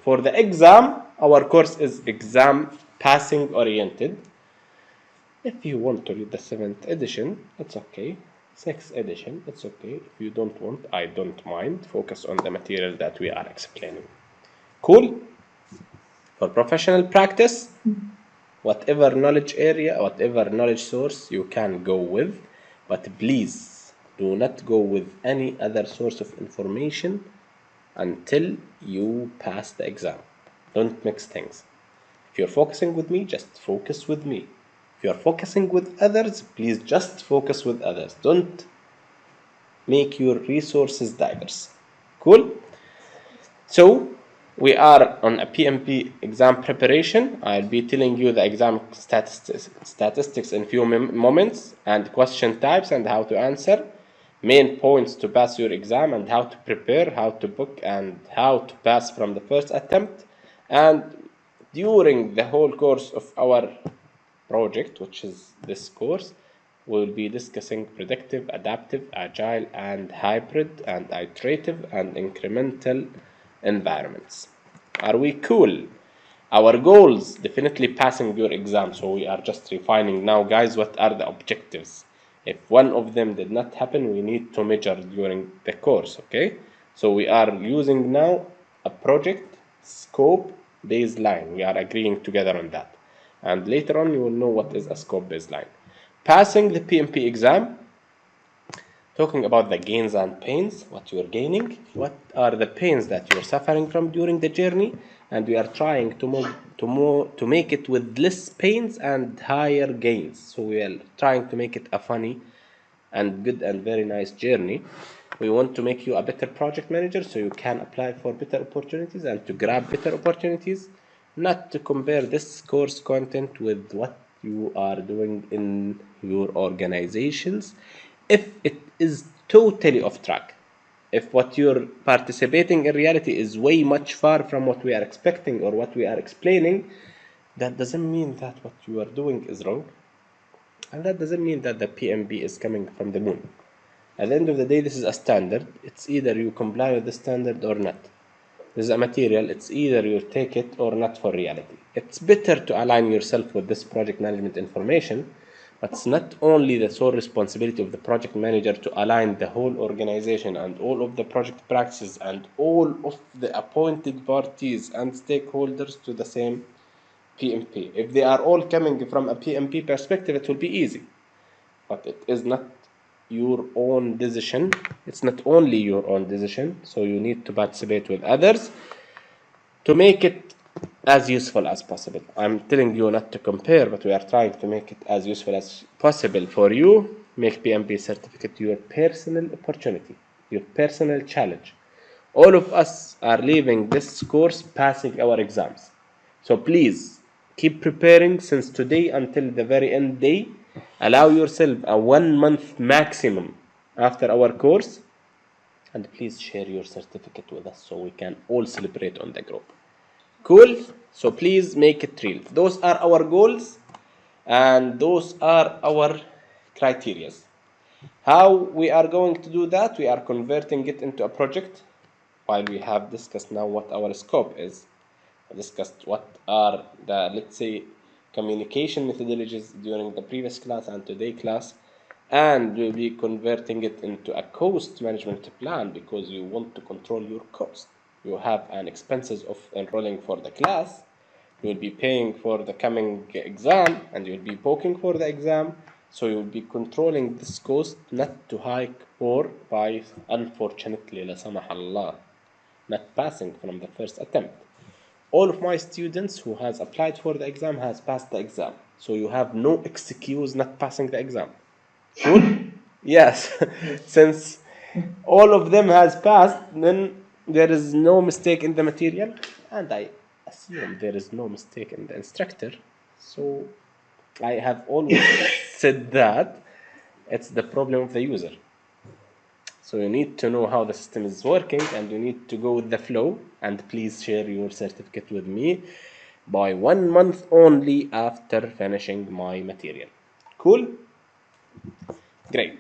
For the exam, our course is exam passing oriented. If you want to read the 7th edition, it's okay. 6th edition, it's okay. If you don't want, I don't mind. Focus on the material that we are explaining. Cool? For professional practice, whatever knowledge area, whatever knowledge source you can go with, but please do not go with any other source of information until you pass the exam. Don't mix things. If you're focusing with me, just focus with me. If you're focusing with others, please just focus with others. Don't make your resources diverse. Cool? So, we are on a PMP exam preparation. I'll be telling you the exam statistics in few moments, and question types and how to answer, main points to pass your exam and how to prepare, how to book, and how to pass from the first attempt. And during the whole course of our project, which is this course, we'll be discussing predictive, adaptive, agile, and hybrid, and iterative, and incremental environments. Are we cool? Our goals, definitely passing your exam, so we are just refining now, guys, what are the objectives. If one of them did not happen, we need to measure during the course, okay? So we are using now a project scope baseline. We are agreeing together on that. And later on, you will know what is a scope baseline. Passing the PMP exam, talking about the gains and pains, what you're gaining, what are the pains that you're suffering from during the journey, and we are trying to make it with less pains and higher gains. So we are trying to make it a funny and good and very nice journey. We want to make you a better project manager so you can apply for better opportunities and to grab better opportunities, not to compare this course content with what you are doing in your organizations. If it is totally off track, if what you're participating in reality is way much far from what we are expecting or what we are explaining, that doesn't mean that what you are doing is wrong. And that doesn't mean that the PMP is coming from the moon. At the end of the day, this is a standard. It's either you comply with the standard or not. This is a material. It's either you take it or not for reality. It's better to align yourself with this project management information, but it's not only the sole responsibility of the project manager to align the whole organization and all of the project practices and all of the appointed parties and stakeholders to the same PMP. If they are all coming from a PMP perspective, it will be easy. But it is not your own decision. It's not only your own decision. So you need to participate with others to make it as useful as possible. I'm telling you not to compare, but we are trying to make it as useful as possible for you. Make PMP certificate your personal opportunity, your personal challenge. All of us are leaving this course passing our exams. So please keep preparing since today until the very end day. Allow yourself a 1 month maximum after our course, and please share your certificate with us so we can all celebrate on the group. Cool? So please make it real. Those are our goals and those are our criteria. How we are going to do that? We are converting it into a project. While we have discussed now what our scope is, discussed what are the, let's say, communication methodologies during the previous class and today class, and we'll be converting it into a cost management plan because you want to control your cost. You have an expenses of enrolling for the class, you'll be paying for the coming exam, and you'll be booking for the exam, so you'll be controlling this cost not to hike or by, unfortunately, la samah Allah, not passing from the first attempt. All of my students who has applied for the exam has passed the exam. So you have no excuse not passing the exam. Cool? Yes. Since all of them has passed, then there is no mistake in the material. And I assume there is no mistake in the instructor. So I have always said that it's the problem of the user. So you need to know how the system is working and you need to go with the flow, and please share your certificate with me by 1 month only after finishing my material. Cool? Great.